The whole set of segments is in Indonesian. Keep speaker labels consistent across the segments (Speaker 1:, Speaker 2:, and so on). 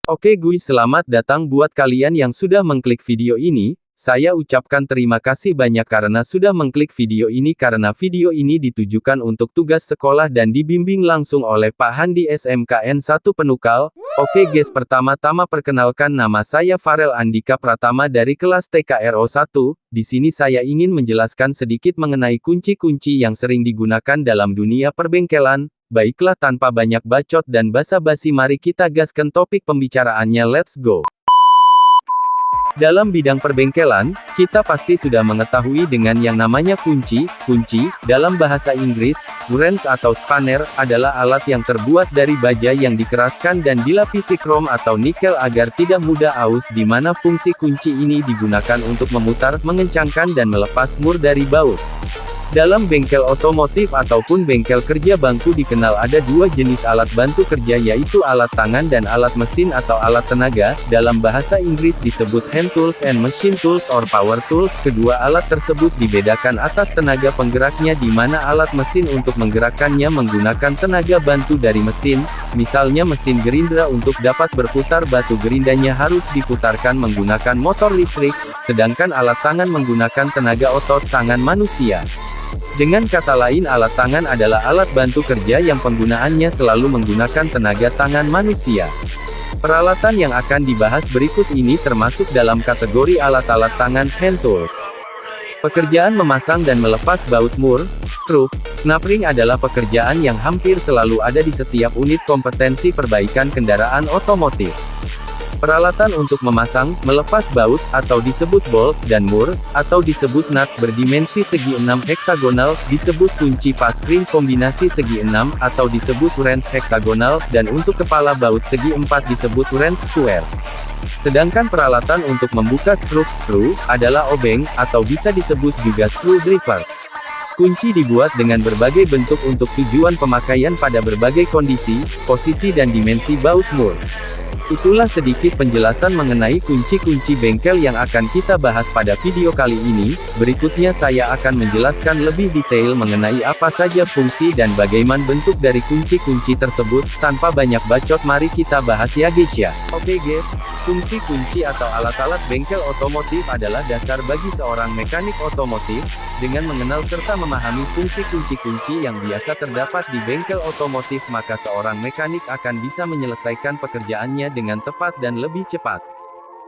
Speaker 1: Oke guys, selamat datang buat kalian yang sudah mengklik video ini. Saya ucapkan terima kasih banyak karena sudah mengklik video ini karena video ini ditujukan untuk tugas sekolah dan dibimbing langsung oleh Pak Handi SMKN 1 Penukal. Oke guys, pertama-tama perkenalkan nama saya Farel Andika Pratama dari kelas TKRO 1. Di sini saya ingin menjelaskan sedikit mengenai kunci-kunci yang sering digunakan dalam dunia perbengkelan. Baiklah, tanpa banyak bacot dan basa-basi, mari kita gaskan topik pembicaraannya, let's go. Dalam bidang perbengkelan, kita pasti sudah mengetahui dengan yang namanya kunci. Kunci, dalam bahasa Inggris, wrench atau spanner, adalah alat yang terbuat dari baja yang dikeraskan dan dilapisi krom atau nikel agar tidak mudah aus, di mana fungsi kunci ini digunakan untuk memutar, mengencangkan dan melepas mur dari baut. Dalam bengkel otomotif ataupun bengkel kerja bangku dikenal ada dua jenis alat bantu kerja, yaitu alat tangan dan alat mesin atau alat tenaga. Dalam bahasa Inggris disebut hand tools and machine tools or power tools. Kedua alat tersebut dibedakan atas tenaga penggeraknya, di mana alat mesin untuk menggerakkannya menggunakan tenaga bantu dari mesin. Misalnya mesin gerindra untuk dapat berputar, batu gerindanya harus diputarkan menggunakan motor listrik, sedangkan alat tangan menggunakan tenaga otot tangan manusia. Dengan kata lain, alat tangan adalah alat bantu kerja yang penggunaannya selalu menggunakan tenaga tangan manusia. Peralatan yang akan dibahas berikut ini termasuk dalam kategori alat-alat tangan, hand tools. Pekerjaan memasang dan melepas baut mur, stroke, snap ring adalah pekerjaan yang hampir selalu ada di setiap unit kompetensi perbaikan kendaraan otomotif. Peralatan untuk memasang, melepas baut, atau disebut bolt, dan mur, atau disebut nut, berdimensi segi 6 heksagonal, disebut kunci pas ring kombinasi segi 6, atau disebut wrench heksagonal, dan untuk kepala baut segi 4 disebut wrench square. Sedangkan peralatan untuk membuka screw adalah obeng, atau bisa disebut juga screwdriver. Kunci dibuat dengan berbagai bentuk untuk tujuan pemakaian pada berbagai kondisi, posisi dan dimensi baut mur. Itulah sedikit penjelasan mengenai kunci-kunci bengkel yang akan kita bahas pada video kali ini. Berikutnya saya akan menjelaskan lebih detail mengenai apa saja fungsi dan bagaimana bentuk dari kunci-kunci tersebut. Tanpa banyak bacot, mari kita bahas ya guys ya. Oke guys, fungsi kunci atau alat-alat bengkel otomotif adalah dasar bagi seorang mekanik otomotif. Dengan mengenal serta memahami fungsi kunci-kunci yang biasa terdapat di bengkel otomotif, maka seorang mekanik akan bisa menyelesaikan pekerjaannya dengan tepat dan lebih cepat.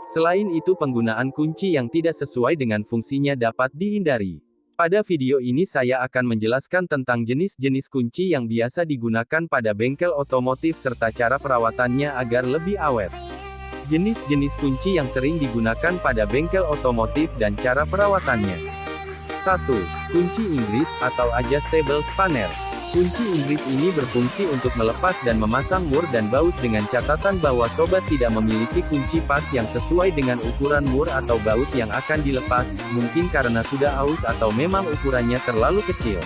Speaker 1: Selain itu, penggunaan kunci yang tidak sesuai dengan fungsinya dapat dihindari. Pada video ini saya akan menjelaskan tentang jenis-jenis kunci yang biasa digunakan pada bengkel otomotif serta cara perawatannya agar lebih awet. Jenis-jenis kunci yang sering digunakan pada bengkel otomotif dan cara perawatannya. 1. Kunci Inggris, atau adjustable spanner. Kunci Inggris ini berfungsi untuk melepas dan memasang mur dan baut, dengan catatan bahwa sobat tidak memiliki kunci pas yang sesuai dengan ukuran mur atau baut yang akan dilepas, mungkin karena sudah aus atau memang ukurannya terlalu kecil.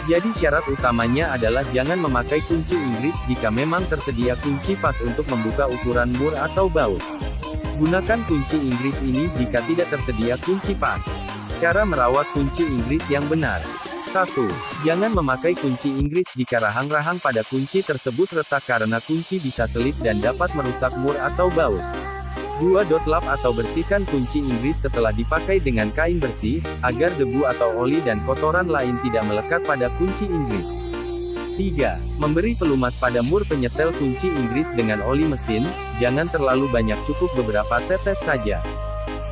Speaker 1: Jadi syarat utamanya adalah jangan memakai kunci Inggris jika memang tersedia kunci pas untuk membuka ukuran mur atau baut. Gunakan kunci Inggris ini jika tidak tersedia kunci pas. Cara merawat kunci Inggris yang benar. 1. Jangan memakai kunci Inggris jika rahang-rahang pada kunci tersebut retak karena kunci bisa selip dan dapat merusak mur atau baut. 2. Lap atau bersihkan kunci Inggris setelah dipakai dengan kain bersih, agar debu atau oli dan kotoran lain tidak melekat pada kunci Inggris. 3. Memberi pelumas pada mur penyetel kunci Inggris dengan oli mesin, jangan terlalu banyak, cukup beberapa tetes saja.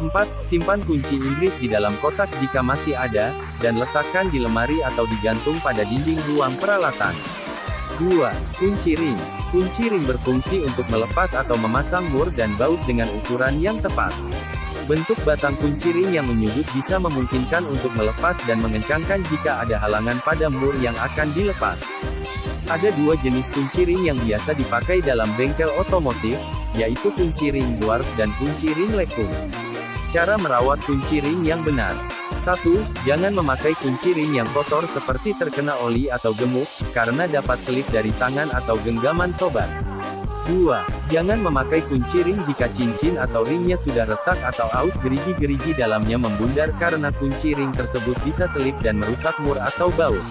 Speaker 1: 4. Simpan kunci Inggris di dalam kotak jika masih ada, dan letakkan di lemari atau digantung pada dinding ruang peralatan. 2. Kunci ring. Kunci ring berfungsi untuk melepas atau memasang mur dan baut dengan ukuran yang tepat. Bentuk batang kunci ring yang menyudut bisa memungkinkan untuk melepas dan mengencangkan jika ada halangan pada mur yang akan dilepas. Ada dua jenis kunci ring yang biasa dipakai dalam bengkel otomotif, yaitu kunci ring dwarf dan kunci ring lekung. Cara merawat kunci ring yang benar. 1. Jangan memakai kunci ring yang kotor seperti terkena oli atau gemuk, karena dapat selip dari tangan atau genggaman sobat. 2. Jangan memakai kunci ring jika cincin atau ringnya sudah retak atau aus, gerigi-gerigi dalamnya membundar karena kunci ring tersebut bisa selip dan merusak mur atau baut.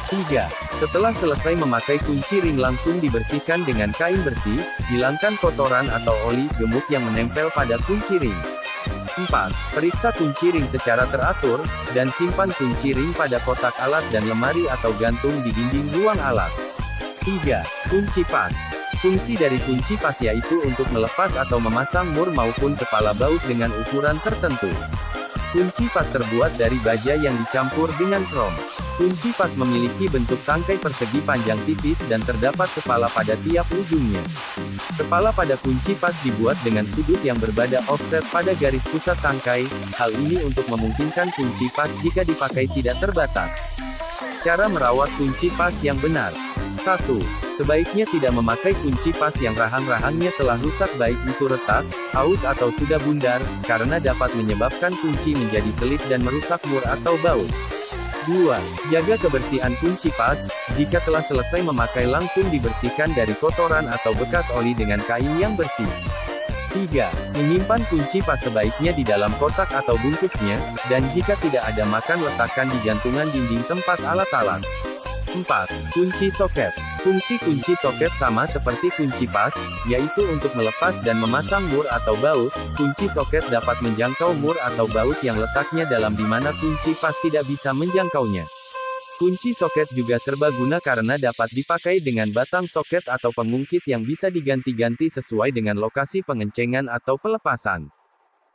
Speaker 1: 3. Setelah selesai memakai kunci ring langsung dibersihkan dengan kain bersih, hilangkan kotoran atau oli gemuk yang menempel pada kunci ring. 4. Periksa kunci ring secara teratur, dan simpan kunci ring pada kotak alat dan lemari atau gantung di dinding ruang alat. 3. Kunci pas. Fungsi dari kunci pas yaitu untuk melepas atau memasang mur maupun kepala baut dengan ukuran tertentu. Kunci pas terbuat dari baja yang dicampur dengan krom. Kunci pas memiliki bentuk tangkai persegi panjang tipis dan terdapat kepala pada tiap ujungnya. Kepala pada kunci pas dibuat dengan sudut yang berbeda offset pada garis pusat tangkai, hal ini untuk memungkinkan kunci pas jika dipakai tidak terbatas. Cara merawat kunci pas yang benar. 1. Sebaiknya tidak memakai kunci pas yang rahang-rahangnya telah rusak baik itu retak, aus atau sudah bundar, karena dapat menyebabkan kunci menjadi selip dan merusak mur atau baut. 2. Jaga kebersihan kunci pas, jika telah selesai memakai langsung dibersihkan dari kotoran atau bekas oli dengan kain yang bersih. 3. Menyimpan kunci pas sebaiknya di dalam kotak atau bungkusnya, dan jika tidak ada makan letakkan di gantungan dinding tempat alat-alat. 4. Kunci soket. Fungsi kunci soket sama seperti kunci pas, yaitu untuk melepas dan memasang mur atau baut. Kunci soket dapat menjangkau mur atau baut yang letaknya dalam di mana kunci pas tidak bisa menjangkaunya. Kunci soket juga serbaguna karena dapat dipakai dengan batang soket atau pengungkit yang bisa diganti-ganti sesuai dengan lokasi pengencengan atau pelepasan.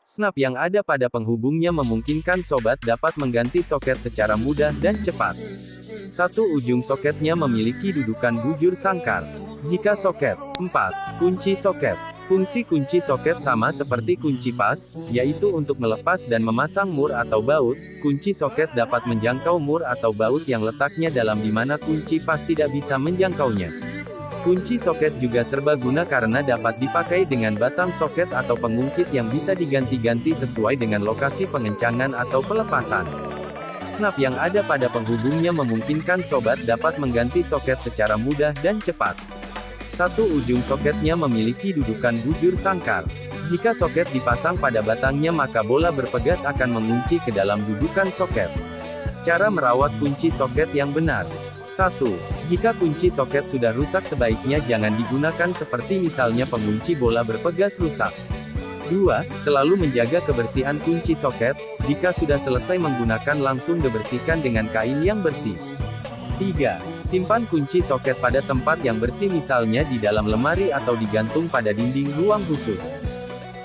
Speaker 1: Snap yang ada pada penghubungnya memungkinkan sobat dapat mengganti soket secara mudah dan cepat. Satu ujung soketnya memiliki dudukan bujur sangkar. Jika soket. 4. Kunci soket. Fungsi kunci soket sama seperti kunci pas, yaitu untuk melepas dan memasang mur atau baut. Kunci soket dapat menjangkau mur atau baut yang letaknya dalam di mana kunci pas tidak bisa menjangkaunya. Kunci soket juga serbaguna karena dapat dipakai dengan batang soket atau pengungkit yang bisa diganti-ganti sesuai dengan lokasi pengencangan atau pelepasan. Snap yang ada pada penghubungnya memungkinkan sobat dapat mengganti soket secara mudah dan cepat. Satu ujung soketnya memiliki dudukan bujur sangkar. Jika soket dipasang pada batangnya maka bola berpegas akan mengunci ke dalam dudukan soket. Cara merawat kunci soket yang benar. 1. Jika kunci soket sudah rusak sebaiknya jangan digunakan seperti misalnya pengunci bola berpegas rusak. 2. Selalu menjaga kebersihan kunci soket, jika sudah selesai menggunakan langsung dibersihkan dengan kain yang bersih. 3. Simpan kunci soket pada tempat yang bersih misalnya di dalam lemari atau digantung pada dinding ruang khusus.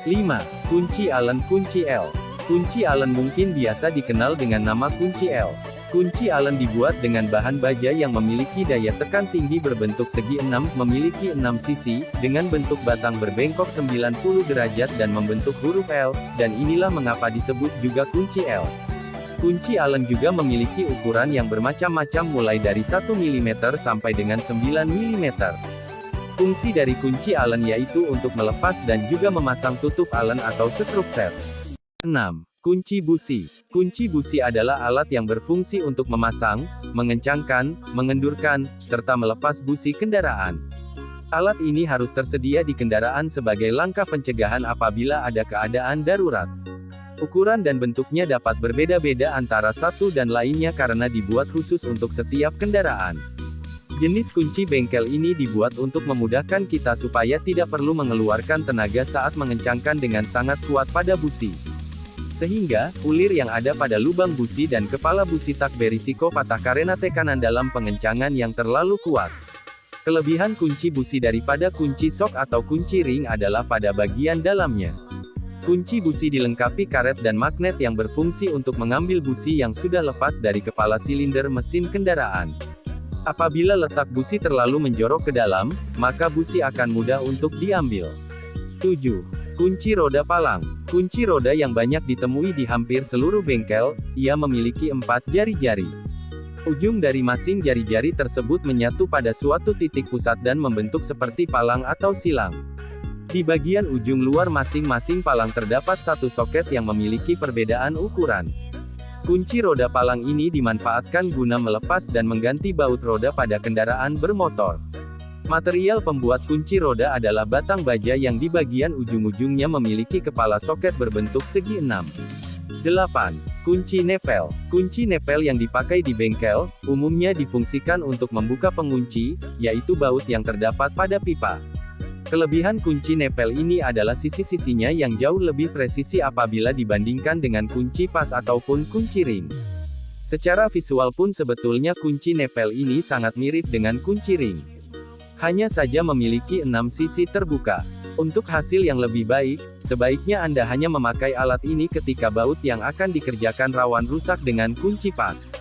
Speaker 1: 5. Kunci Allen. Kunci L. Kunci Allen mungkin biasa dikenal dengan nama kunci L. Kunci Allen dibuat dengan bahan baja yang memiliki daya tekan tinggi berbentuk segi 6, memiliki 6 sisi, dengan bentuk batang berbengkok 90 derajat dan membentuk huruf L, dan inilah mengapa disebut juga kunci L. Kunci Allen juga memiliki ukuran yang bermacam-macam mulai dari 1 mm sampai dengan 9 mm. Fungsi dari kunci Allen yaitu untuk melepas dan juga memasang tutup Allen atau stroke set. 6. Kunci busi. Kunci busi adalah alat yang berfungsi untuk memasang, mengencangkan, mengendurkan, serta melepas busi kendaraan. Alat ini harus tersedia di kendaraan sebagai langkah pencegahan apabila ada keadaan darurat. Ukuran dan bentuknya dapat berbeda-beda antara satu dan lainnya karena dibuat khusus untuk setiap kendaraan. Jenis kunci bengkel ini dibuat untuk memudahkan kita supaya tidak perlu mengeluarkan tenaga saat mengencangkan dengan sangat kuat pada busi. Sehingga, ulir yang ada pada lubang busi dan kepala busi tak berisiko patah karena tekanan dalam pengencangan yang terlalu kuat. Kelebihan kunci busi daripada kunci sok atau kunci ring adalah pada bagian dalamnya. Kunci busi dilengkapi karet dan magnet yang berfungsi untuk mengambil busi yang sudah lepas dari kepala silinder mesin kendaraan. Apabila letak busi terlalu menjorok ke dalam, maka busi akan mudah untuk diambil. 7. Kunci roda palang. Kunci roda yang banyak ditemui di hampir seluruh bengkel, ia memiliki 4 jari-jari. Ujung dari masing jari-jari tersebut menyatu pada suatu titik pusat dan membentuk seperti palang atau silang. Di bagian ujung luar masing-masing palang terdapat satu soket yang memiliki perbedaan ukuran. Kunci roda palang ini dimanfaatkan guna melepas dan mengganti baut roda pada kendaraan bermotor. Material pembuat kunci roda adalah batang baja yang di bagian ujung-ujungnya memiliki kepala soket berbentuk segi 6. 8. Kunci nepel. Kunci nepel yang dipakai di bengkel, umumnya difungsikan untuk membuka pengunci, yaitu baut yang terdapat pada pipa. Kelebihan kunci nepel ini adalah sisi-sisinya yang jauh lebih presisi apabila dibandingkan dengan kunci pas ataupun kunci ring. Secara visual pun sebetulnya kunci nepel ini sangat mirip dengan kunci ring. Hanya saja memiliki 6 sisi terbuka. Untuk hasil yang lebih baik, sebaiknya Anda hanya memakai alat ini ketika baut yang akan dikerjakan rawan rusak dengan kunci pas.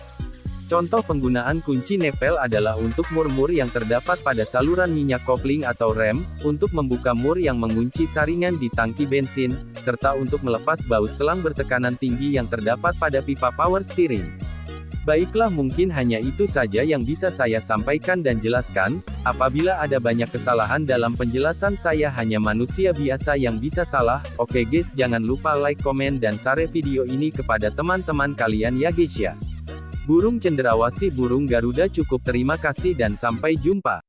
Speaker 1: Contoh penggunaan kunci nepel adalah untuk mur-mur yang terdapat pada saluran minyak kopling atau rem, untuk membuka mur yang mengunci saringan di tangki bensin, serta untuk melepas baut selang bertekanan tinggi yang terdapat pada pipa power steering. Baiklah, mungkin hanya itu saja yang bisa saya sampaikan dan jelaskan. Apabila ada banyak kesalahan dalam penjelasan, saya hanya manusia biasa yang bisa salah. Oke guys, jangan lupa like, komen dan share video ini kepada teman-teman kalian ya guys ya. Burung cendrawasih burung Garuda cukup, terima kasih dan sampai jumpa.